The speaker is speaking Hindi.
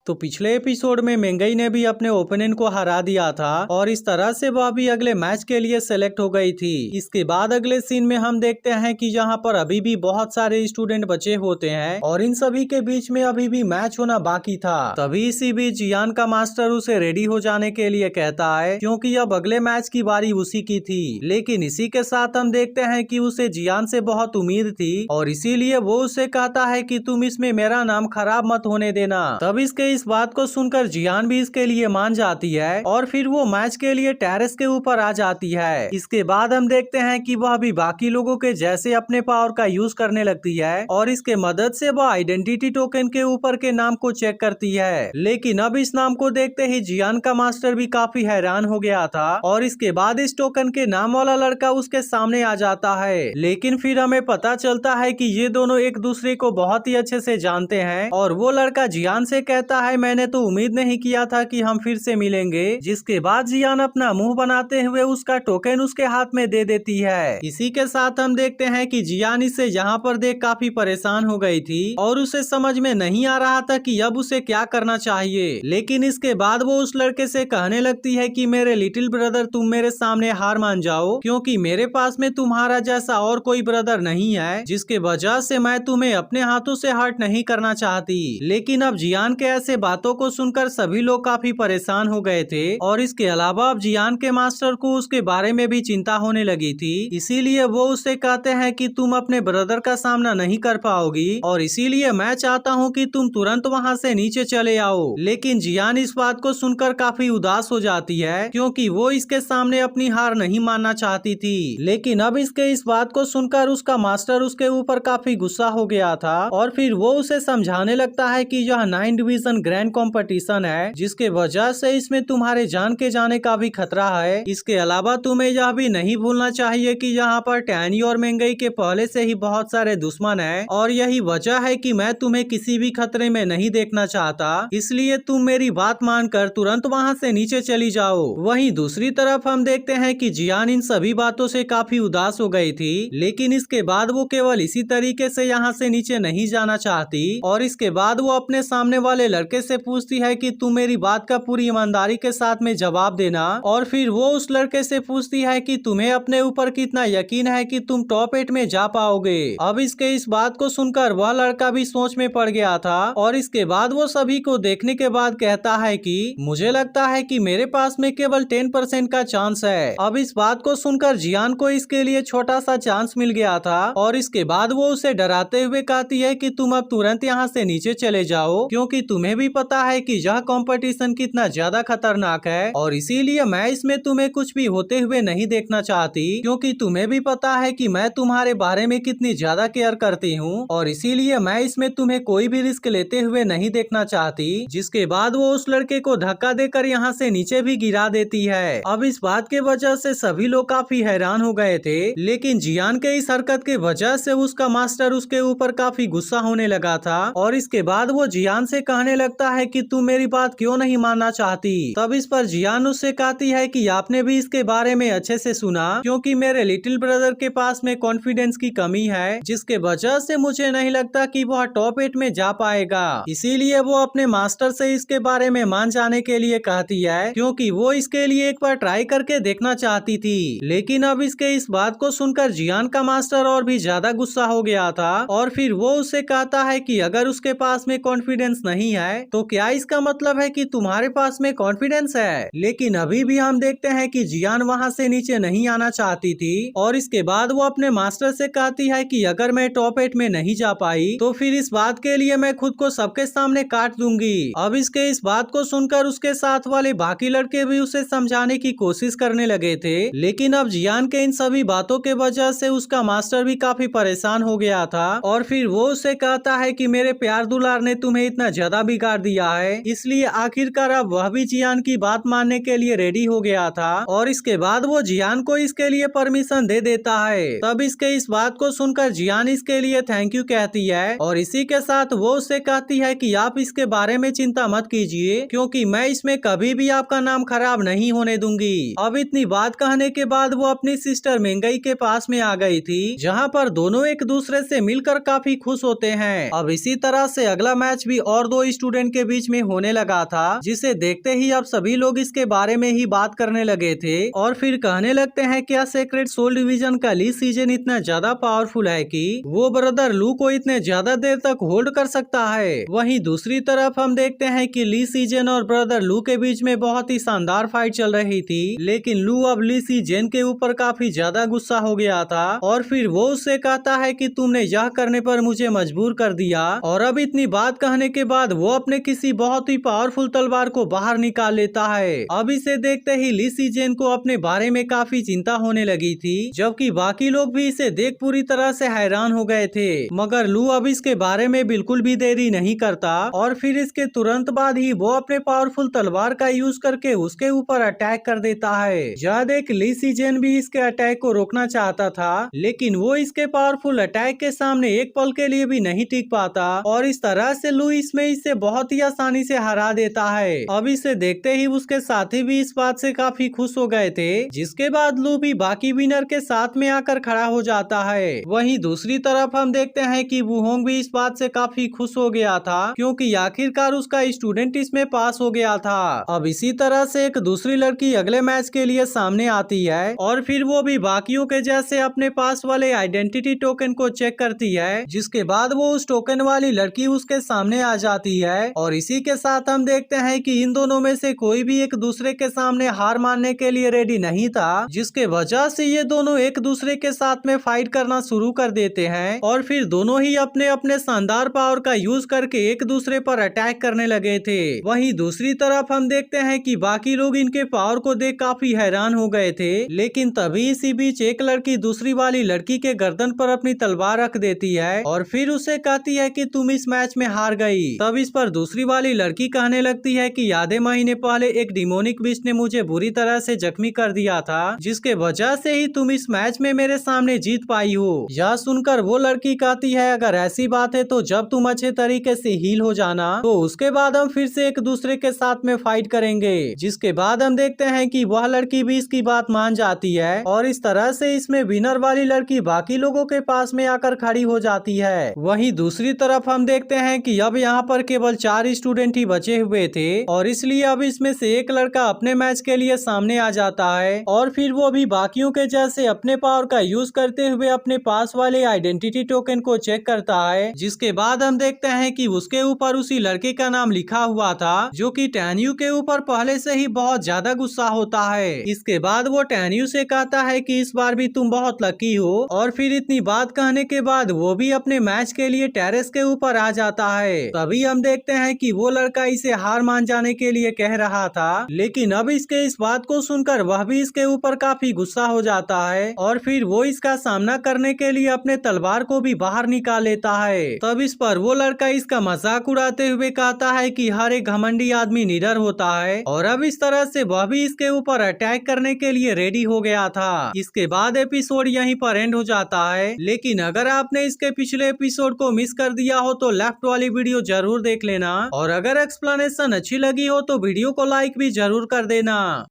तो पिछले एपिसोड में मेंगई ने भी अपने ओपोनेंट को हरा दिया था और इस तरह से वह भी अगले मैच के लिए सेलेक्ट हो गई थी। इसके बाद अगले सीन में हम देखते हैं कि यहाँ पर अभी भी बहुत सारे स्टूडेंट बचे होते हैं और इन सभी के बीच में अभी भी मैच होना बाकी था। तभी इसी बीच जियान का मास्टर उसे रेडी हो जाने के लिए कहता है, क्योंकि अब अगले मैच की बारी उसी की थी। लेकिन इसी के साथ हम देखते हैं कि उसे जियान से बहुत उम्मीद थी और इसीलिए वो उसे कहता है कि तुम इसमें मेरा नाम खराब मत होने देना। तब इसके इस बात को सुनकर जियान भी इसके लिए मान जाती है और फिर वो मैच के लिए टेरेस के ऊपर आ जाती है। इसके बाद हम देखते हैं कि वह भी बाकी लोगों के जैसे अपने पावर का यूज करने लगती है और इसके मदद से वह आइडेंटिटी टोकन के ऊपर के नाम को चेक करती है। लेकिन अब इस नाम को देखते ही जियान का मास्टर भी काफी हैरान हो गया था और इसके बाद इस टोकन के नाम वाला लड़का उसके सामने आ जाता है। लेकिन फिर हमें पता चलता है कि ये दोनों एक दूसरे को बहुत ही अच्छे से जानते हैं और वो लड़का जियान से कहता है, मैंने तो उम्मीद नहीं किया था कि हम फिर से मिलेंगे। जिसके बाद जियान अपना मुंह बनाते हुए उसका टोकन उसके हाथ में दे देती है। इसी के साथ हम देखते हैं कि जियान इसे यहाँ पर देख काफी परेशान हो गई थी और उसे समझ में नहीं आ रहा था कि अब उसे क्या करना चाहिए। लेकिन इसके बाद वो उस लड़के से कहने लगती है कि मेरे लिटिल ब्रदर, तुम मेरे सामने हार मान जाओ, क्योंकि मेरे पास में तुम्हारा जैसा और कोई ब्रदर नहीं है जिसके वजह से मैं तुम्हें अपने हाथों से हर्ट नहीं करना चाहती। लेकिन अब जियान के ऐसे बातों को सुनकर सभी लोग काफी परेशान हो गए थे और इसके अलावा अब जियान के मास्टर को उसके बारे में भी चिंता होने लगी थी। इसीलिए वो उससे कहते हैं कि तुम अपने ब्रदर का सामना नहीं कर पाओगी और इसीलिए मैं चाहता हूँ कि तुम तुरंत वहाँ से नीचे चले आओ। लेकिन जियान इस बात को सुनकर काफी उदास हो जाती है, क्योंकि वो इसके सामने अपनी हार नहीं मानना चाहती थी। लेकिन अब इसके इस बात को सुनकर उसका मास्टर उसके ऊपर काफी गुस्सा हो गया था और फिर वो उसे समझाने लगता है कि यह 9 डिवीजन ग्रैंड कंपटीशन है, जिसके वजह से इसमें तुम्हारे जान के जाने का भी खतरा है। इसके अलावा तुम्हें यह भी नहीं भूलना चाहिए कि यहाँ पर टैनी और मेंगई के पहले से ही बहुत सारे दुश्मन हैं और यही वजह है कि मैं तुम्हें किसी भी खतरे में नहीं देखना चाहता। इसलिए तुम मेरी बात मानकर तुरंत वहाँ से नीचे चली जाओ। वहीं दूसरी तरफ हम देखते हैं कि जियान इन सभी बातों से काफी उदास हो गई थी, लेकिन इसके बाद वो केवल इसी तरीके से यहाँ से नीचे नहीं जाना चाहती और इसके बाद वो अपने सामने वाले लड़के से पूछती है कि तुम मेरी बात का पूरी ईमानदारी के साथ में जवाब देना। और फिर वो उस लड़के से पूछती है कि तुम्हें अपने ऊपर कितना यकीन है कि तुम टॉप 8 में जा पाओगे। अब इसके इस बात को सुनकर वह लड़का भी सोच में पड़ गया था और इसके बाद वो सभी को देखने के बाद कहता है कि मुझे लगता है कि मेरे पास में केवल 10% का चांस है। अब इस बात को सुनकर जियान को इसके लिए छोटा सा चांस मिल गया था और इसके बाद वो उसे डराते हुए कहती है कि तुम अब तुरंत यहाँ से नीचे चले जाओ, क्योंकि तुम्हें भी पता है कि यह कंपटीशन कितना ज्यादा खतरनाक है और इसीलिए मैं इसमें तुम्हें कुछ भी होते हुए नहीं देखना चाहती, क्योंकि तुम्हें भी पता है कि मैं तुम्हारे बारे में कितनी ज्यादा केयर करती हूँ और इसीलिए मैं इसमें तुम्हें कोई भी रिस्क लेते हुए नहीं देखना चाहती। जिसके बाद वो उस लड़के को धक्का देकर यहाँ से नीचे भी गिरा देती है। अब इस बात के वजह से सभी लोग काफी हैरान हो गए थे, लेकिन जियान के इस हरकत के वजह से उसका मास्टर उसके ऊपर काफी गुस्सा होने लगा था और इसके बाद वो जियान से कहने लगता है कि तुम मेरी बात क्यों नहीं मानना चाहती। तब इस पर जियान उससे कहती है कि आपने भी इसके बारे में अच्छे से सुना, क्योंकि मेरे लिटिल ब्रदर के पास में कॉन्फिडेंस की कमी है, जिसके वजह से मुझे नहीं लगता कि वह टॉप 8 में जा पाएगा। इसीलिए वो अपने मास्टर से इसके बारे में मान जाने के लिए कहती है, क्योंकि वो इसके लिए एक बार ट्राई करके देखना चाहती थी। लेकिन अब इसके इस बात को सुनकर जियान का मास्टर और भी ज्यादा गुस्सा हो गया था और फिर वो उससे कहता है कि अगर उसके पास में कॉन्फिडेंस नहीं है तो क्या इसका मतलब है कि तुम्हारे पास में कॉन्फिडेंस है। लेकिन अभी भी हम देखते हैं कि जियान वहां से नीचे नहीं आना चाहती थी और इसके बाद वो अपने मास्टर से कहती है कि अगर मैं टॉप 8 में नहीं जा पाई तो फिर इस बात के लिए मैं खुद को सबके सामने काट दूंगी। अब इसके इस बात को सुनकर उसके साथ वाले बाकी लड़के भी उसे समझाने की कोशिश करने लगे थे, लेकिन अब जियान के इन सभी बातों के वजह से उसका मास्टर भी काफी परेशान हो गया था और फिर वो उसे कहता है कि मेरे प्यार दुलार ने तुम्हें इतना ज्यादा बिगाड़ दिया है। इसलिए आखिरकार अब वह भी जियान की बात मानने के लिए रेडी हो गया था और इसके बाद वो जियान को इसके लिए परमिशन दे देता है। तब इसके इस बात को सुनकर जियान इसके लिए थैंक यू कहती है और इसी के साथ वो उससे कहती है कि आप इसके बारे में चिंता मत कीजिए, क्योंकि मैं इसमें कभी भी आपका नाम खराब नहीं होने दूंगी। अब इतनी बात कहने के बाद वो अपनी सिस्टर मेंगई के पास में आ गई थी, जहाँ पर दोनों एक दूसरे से मिलकर काफी खुश होते हैं। अब इसी तरह से अगला मैच भी और 2 स्टूडेंट स्टूडेंट के बीच में होने लगा था, जिसे देखते ही अब सभी लोग इसके बारे में ही बात करने लगे थे और फिर कहने लगते हैं क्या सेक्रेड सोल डिवीजन का ली सीजन इतना ज्यादा पावरफुल है कि वो ब्रदर लू को इतने ज्यादा देर तक होल्ड कर सकता है। वहीं दूसरी तरफ हम देखते हैं कि ली सीजन और ब्रदर लू के बीच में बहुत ही शानदार फाइट चल रही थी, लेकिन लू अब ली सीजन के ऊपर काफी ज्यादा गुस्सा हो गया था और फिर वो उससे कहता है कि तुमने यह करने पर मुझे मजबूर कर दिया। और अब इतनी बात कहने के बाद वो अपने किसी बहुत ही पावरफुल तलवार को बाहर निकाल लेता है। अब इसे देखते ही ली सीजन को अपने बारे में काफी चिंता होने लगी थी, जबकि बाकी लोग भी इसे देख पूरी तरह से हैरान हो गए थे। मगर लू अब इसके बारे में बिल्कुल भी देरी नहीं करता और फिर इसके तुरंत बाद ही वो अपने पावरफुल तलवार का यूज करके उसके ऊपर अटैक कर देता है। यह देख ली सीजन भी इसके अटैक को रोकना चाहता था, लेकिन वो इसके पावरफुल अटैक के सामने एक पल के लिए भी नहीं टिक पाता और इस तरह से लू इसमें इसे बहुत ही आसानी से हरा देता है। अब इसे देखते ही उसके साथी भी इस बात से काफी खुश हो गए थे, जिसके बाद लू भी बाकी विनर के साथ में आकर खड़ा हो जाता है। वहीं दूसरी तरफ हम देखते हैं कि वुहोंग भी इस बात से काफी खुश हो गया था, क्योंकि आखिरकार उसका स्टूडेंट इसमें पास हो गया था। अब इसी तरह से एक दूसरी लड़की अगले मैच के लिए सामने आती है और फिर वो भी बाकियों के जैसे अपने पास वाले आइडेंटिटी टोकन को चेक करती है, जिसके बाद वो उस टोकन वाली लड़की उसके सामने आ जाती है। और इसी के साथ हम देखते हैं कि इन दोनों में से कोई भी एक दूसरे के सामने हार मानने के लिए रेडी नहीं था, जिसके वजह से ये दोनों एक दूसरे के साथ में फाइट करना शुरू कर देते हैं और फिर दोनों ही अपने अपने शानदार पावर का यूज करके एक दूसरे पर अटैक करने लगे थे। वहीं दूसरी तरफ हम देखते हैं कि बाकी लोग इनके पावर को देख काफी हैरान हो गए थे, लेकिन तभी इसी बीच एक लड़की दूसरी वाली लड़की के गर्दन पर अपनी तलवार रख देती है और फिर उसे कहती है कि तुम इस मैच में हार गई। तब इस पर दूसरी वाली लड़की कहने लगती है कि आधे महीने पहले एक डिमोनिक बीस्ट ने मुझे बुरी तरह से जख्मी कर दिया था, जिसके वजह से ही तुम इस मैच में मेरे सामने जीत पाई हो। यह सुनकर वो लड़की कहती है अगर ऐसी बात है तो जब तुम अच्छे तरीके से हील हो जाना तो उसके बाद हम फिर से एक दूसरे के साथ में फाइट करेंगे। जिसके बाद हम देखते हैं कि वह लड़की भी इसकी बात मान जाती है और इस तरह से इसमें विनर वाली लड़की बाकी लोगों के पास में आकर खड़ी हो जाती है। वहीं दूसरी तरफ हम देखते हैं कि अब यहाँ पर केवल 4 स्टूडेंट ही बचे हुए थे और इसलिए अब इसमें से एक लड़का अपने मैच के लिए सामने आ जाता है और फिर वो भी बाकियों के जैसे अपने पावर का यूज करते हुए अपने पास वाले आइडेंटिटी टोकन को चेक करता है। जिसके बाद हम देखते हैं कि उसके ऊपर उसी लड़के का नाम लिखा हुआ था, जो कि टैन्यू के ऊपर पहले से ही बहुत ज्यादा गुस्सा होता है। इसके बाद वो टैन्यू से कहता है कि इस बार भी तुम बहुत लकी हो और फिर इतनी बात कहने के बाद वो भी अपने मैच के लिए टेरेस के ऊपर आ जाता है। तभी हम देखते हैं कि वो लड़का इसे हार मान जाने के लिए कह रहा था, लेकिन अब इसके इस बात को सुनकर वह भी इसके ऊपर काफी गुस्सा हो जाता है और फिर वो इसका सामना करने के लिए अपने तलवार को भी बाहर निकाल लेता है। तब इस पर वो लड़का इसका मजाक उड़ाते हुए कहता है कि हर एक घमंडी आदमी निडर होता है और अब इस तरह से वह भी इसके ऊपर अटैक करने के लिए रेडी हो गया था। इसके बाद एपिसोड यहीं पर एंड हो जाता है, लेकिन अगर आपने इसके पिछले एपिसोड को मिस कर दिया हो तो लेफ्ट वाली वीडियो जरूर देख लेना और अगर एक्सप्लेनेशन अच्छी लगी हो तो वीडियो को लाइक भी जरूर कर देना।